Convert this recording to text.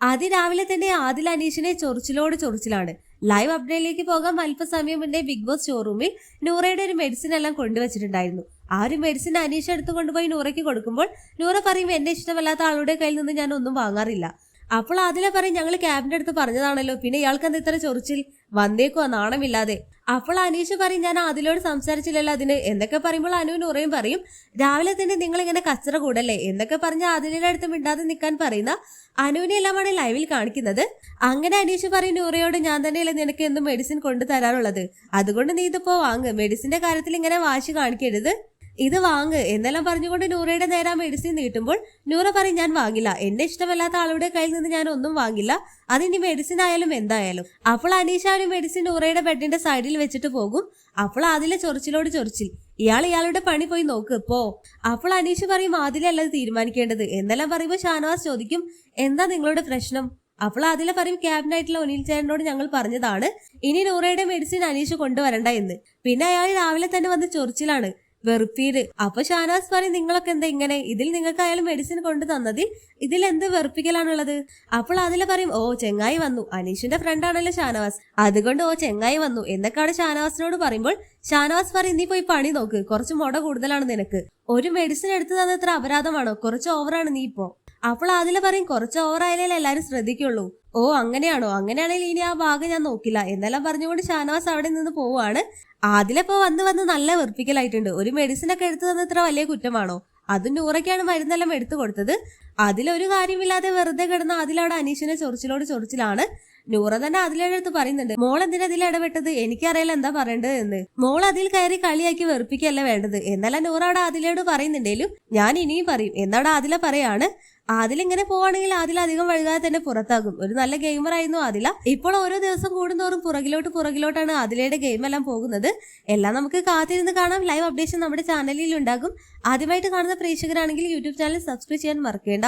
അതിരാവിലെ തന്നെ ആദിൽ അനീഷിനെ ചൊറിച്ചിലോട് ചൊറിച്ചിലാണ്. ലൈവ് അപ്ഡേറ്റിലേക്ക് പോകാൻ അല്പസമയം മുന്നേ ബിഗ് ബോസ് ഷോറൂമിൽ നൂറയുടെ ഒരു മെഡിസിൻ എല്ലാം കൊണ്ടുവച്ചിട്ടുണ്ടായിരുന്നു. ആ ഒരു മെഡിസിൻ അനീഷ് എടുത്ത് കൊണ്ടുപോയി നൂറയ്ക്ക് കൊടുക്കുമ്പോൾ നൂറ പറയും, എന്നെ ഇഷ്ടമല്ലാത്ത ആളുടെ കയ്യിൽ നിന്ന് ഞാൻ ഒന്നും വാങ്ങാറില്ല. അപ്പോൾ അതിലെ പറയും, ഞങ്ങൾ ക്യാബിന്റെ അടുത്ത് പറഞ്ഞതാണല്ലോ, പിന്നെ ഇയാൾക്ക് എന്താ ഇത്ര ചൊറിച്ചിൽ, വന്നേക്കുവാ നാണമില്ലാതെ. അപ്പോൾ അനീഷ് പറയും, ഞാൻ അതിലോട് സംസാരിച്ചില്ലല്ലോ അതിന് എന്നൊക്കെ പറയുമ്പോൾ അനു നൂറയും പറയും, രാവിലെ തന്നെ നിങ്ങൾ ഇങ്ങനെ കച്ചറ കൂടല്ലേ എന്നൊക്കെ പറഞ്ഞ് അതിലെ അടുത്ത് മിണ്ടാതെ നിൽക്കാൻ പറയുന്ന അനുവിനെ എല്ലാമാണ് ലൈവിൽ കാണിക്കുന്നത്. അങ്ങനെ അനീഷ് പറയും നൂറയോട്, ഞാൻ തന്നെയല്ലേ നിനക്ക് എന്നും മെഡിസിൻ കൊണ്ടു തരാറുള്ളത്, അതുകൊണ്ട് നീ ഇതിപ്പോ വാങ്ങ്, മെഡിസിന്റെ കാര്യത്തിൽ ഇങ്ങനെ വാശി കാണിക്കരുത്, ഇത് വാങ്ങ് എന്നെല്ലാം പറഞ്ഞുകൊണ്ട് നൂറയുടെ നേരെ മെഡിസിൻ നീട്ടുമ്പോൾ നൂറ പറയും, ഞാൻ വാങ്ങില്ല, എന്റെ ഇഷ്ടമല്ലാത്ത ആളുടെ കയ്യിൽ നിന്ന് ഞാൻ ഒന്നും വാങ്ങില്ല, അതിനി മെഡിസിൻ ആയാലും എന്തായാലും. അപ്പോൾ അനീഷ ഒരു മെഡിസിൻ നൂറയുടെ ബെഡിന്റെ സൈഡിൽ വെച്ചിട്ട് പോകും. അപ്പോൾ അതിലെ ചൊറിച്ചിലോട് ചൊറിച്ചിൽ, ഇയാളുടെ പണി പോയി നോക്ക് പോ. അപ്പോൾ അനീഷ് പറയും, അതിലല്ല തീരുമാനിക്കേണ്ടത് എന്നെല്ലാം പറയുമ്പോൾ ഷാനവാസ് ചോദിക്കും, എന്താ നിങ്ങളുടെ പ്രശ്നം? അപ്പോൾ അതിലെ പറയും, ക്യാബിനായിട്ടുള്ള ഒനിൽ ചേട്ടനോട് ഞങ്ങൾ പറഞ്ഞതാണ് ഇനി നൂറയുടെ മെഡിസിൻ അനീഷ് കൊണ്ടുവരണ്ട എന്ന്. പിന്നെ അയാൾ രാവിലെ തന്നെ വന്ന് ചൊറിച്ചിലാണ്, വെറുപ്പീര്. അപ്പൊ ഷാനവാസ് പറയും, നിങ്ങളൊക്കെ എന്താ ഇങ്ങനെ, ഇതിൽ നിങ്ങൾക്ക് അയാൾ മെഡിസിൻ കൊണ്ടു തന്നതിൽ ഇതിൽ എന്ത് വെറുപ്പിക്കലാണുള്ളത്? അപ്പോൾ അതിലെ പറയും, ഓ ചെങ്ങായി വന്നു, അനീഷിന്റെ ഫ്രണ്ട് ആണല്ലോ ഷാനവാസ്, അതുകൊണ്ട് ഓ ചെങ്ങായി വന്നു എന്നൊക്കെയാണ് ഷാനവാസിനോട് പറയുമ്പോൾ ഷാനവാസ് പറയും, നീ പോയി പണി നോക്ക്, കുറച്ച് മുട കൂടുതലാണ് നിനക്ക്, ഒരു മെഡിസിൻ എടുത്തു തന്ന ഇത്ര അപരാധമാണോ, കുറച്ച് ഓവറാണ് നീ ഇപ്പോ. അപ്പോൾ അതിലെ പറയും, കുറച്ച് ഓവറായാലേ എല്ലാരും ശ്രദ്ധിക്കുള്ളൂ. ഓ അങ്ങനെയാണോ, അങ്ങനെയാണെങ്കിൽ ഇനി ആ ഭാഗം ഞാൻ നോക്കില്ല എന്നെല്ലാം പറഞ്ഞുകൊണ്ട് ഷാനവാസ് അവിടെ നിന്ന് പോവാണ്. അതിലിപ്പോ വന്ന് നല്ല വെറുപ്പിക്കലായിട്ടുണ്ട്. ഒരു മെഡിസിൻ ഒക്കെ എടുത്തു തന്ന ഇത്ര വലിയ കുറ്റമാണോ? അതും നൂറയ്ക്കാണ് മരുന്നെല്ലാം എടുത്തു കൊടുത്തത്. അതിലൊരു കാര്യമില്ലാതെ വെറുതെ കിടന്ന അതിലവിടെ അനീഷിനെ ചൊറിച്ചിലോട് ചൊറിച്ചിലാണ്. നൂറ തന്നെ അതിലയുടെ അടുത്ത് പറയുന്നുണ്ട്, മോൾ എന്തിനാ അതിൽ ഇടപെട്ടത്, എനിക്കറിയില്ല എന്താ പറയേണ്ടത് എന്ന്. മോൾ അതിൽ കയറി കളിയാക്കി വെറുപ്പിക്കല്ല വേണ്ടത് എന്നല്ല നൂറ അവിടെ അതിലോട് പറയുന്നുണ്ടെങ്കിലും ഞാൻ ഇനിയും പറയും എന്നവിടെ അതില പറയാണ്. അതിലിങ്ങനെ പോവാണെങ്കിൽ അതിലധികം വഴുകാതെ തന്നെ പുറത്താകും. ഒരു നല്ല ഗെയിമർ ആയിരുന്നു അതില. ഇപ്പോൾ ഓരോ ദിവസം കൂടുന്തോറും പുറകിലോട്ടാണ് അതിലയുടെ ഗെയിം എല്ലാം പോകുന്നത്. എല്ലാം നമുക്ക് കാത്തിരുന്ന് കാണാം. ലൈവ് അപ്ഡേഷൻ നമ്മുടെ ചാനലിൽ ഉണ്ടാകും. ആദ്യമായിട്ട് കാണുന്ന പ്രേക്ഷകരാണെങ്കിൽ യൂട്യൂബ് ചാനൽ സബ്സ്ക്രൈബ് ചെയ്യാൻ മറക്കേണ്ട.